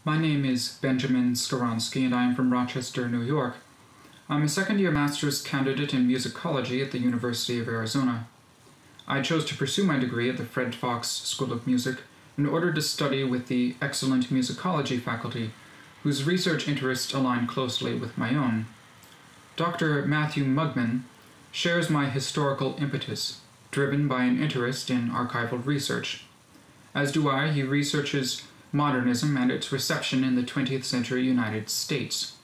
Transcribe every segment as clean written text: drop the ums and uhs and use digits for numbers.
My name is Benjamin Skoronski, and I am from Rochester, New York. I'm a second-year master's candidate in musicology at the University of Arizona. I chose to pursue my degree at the Fred Fox School of Music in order to study with the excellent musicology faculty, whose research interests align closely with my own. Dr. Matthew Mugmon shares my historical impetus, driven by an interest in archival research. As do I, he researches modernism and its reception in the 20th century United States.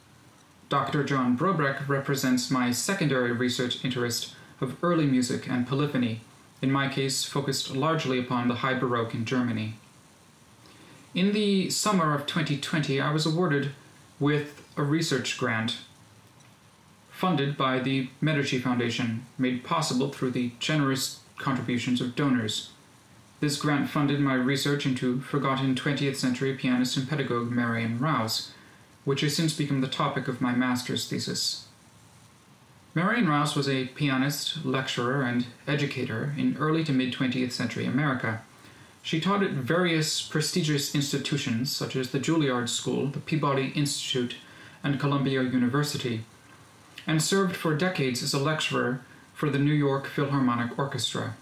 Dr. John Brobeck represents my secondary research interest of early music and polyphony, in my case focused largely upon the High Baroque in Germany. In the summer of 2020, I was awarded with a research grant funded by the Medici Foundation, made possible through the generous contributions of donors. This grant funded my research into forgotten 20th century pianist and pedagogue Marian Ross, which has since become the topic of my master's thesis. Marian Ross was a pianist, lecturer, and educator in early to mid-20th century America. She taught at various prestigious institutions such as the Juilliard School, the Peabody Institute, and Columbia University, and served for decades as a lecturer for the New York Philharmonic Orchestra.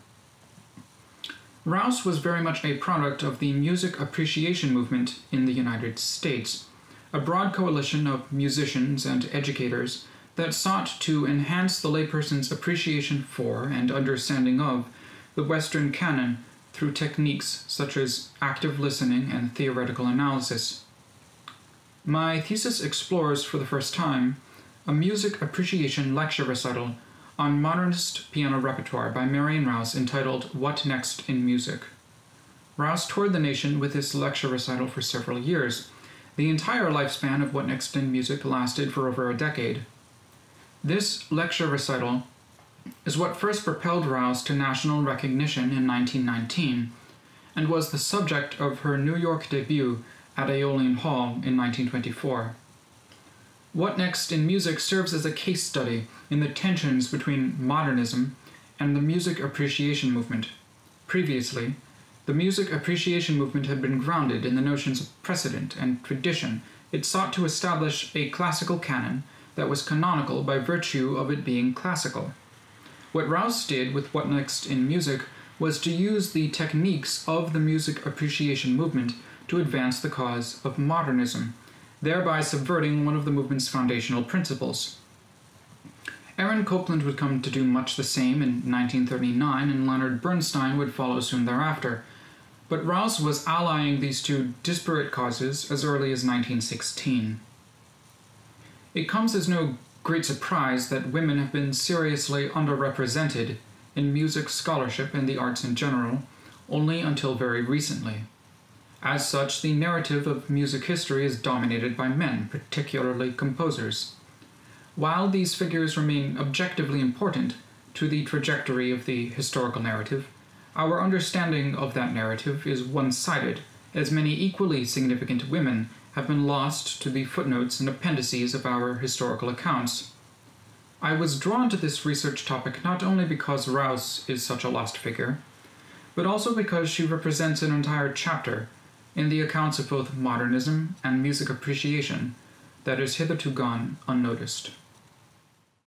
Rouse was very much a product of the music appreciation movement in the United States, a broad coalition of musicians and educators that sought to enhance the layperson's appreciation for and understanding of the Western canon through techniques such as active listening and theoretical analysis. My thesis explores for the first time a music appreciation lecture recital on modernist piano repertoire by Marian Ross entitled What Next in Music. Ross toured the nation with this lecture recital for several years. The entire lifespan of What Next in Music lasted for over a decade. This lecture recital is what first propelled Ross to national recognition in 1919 and was the subject of her New York debut at Aeolian Hall in 1924. What Next in Music serves as a case study in the tensions between modernism and the music appreciation movement. Previously, the music appreciation movement had been grounded in the notions of precedent and tradition. It sought to establish a classical canon that was canonical by virtue of it being classical. What Rouse did with What Next in Music was to use the techniques of the music appreciation movement to advance the cause of modernism, thereby subverting one of the movement's foundational principles. Aaron Copland would come to do much the same in 1939, and Leonard Bernstein would follow soon thereafter. But Rouse was allying these two disparate causes as early as 1916. It comes as no great surprise that women have been seriously underrepresented in music scholarship and the arts in general, only until very recently. As such, the narrative of music history is dominated by men, particularly composers. While these figures remain objectively important to the trajectory of the historical narrative, our understanding of that narrative is one-sided, as many equally significant women have been lost to the footnotes and appendices of our historical accounts. I was drawn to this research topic not only because Rouse is such a lost figure, but also because she represents an entire chapter in the accounts of both modernism and music appreciation that has hitherto gone unnoticed.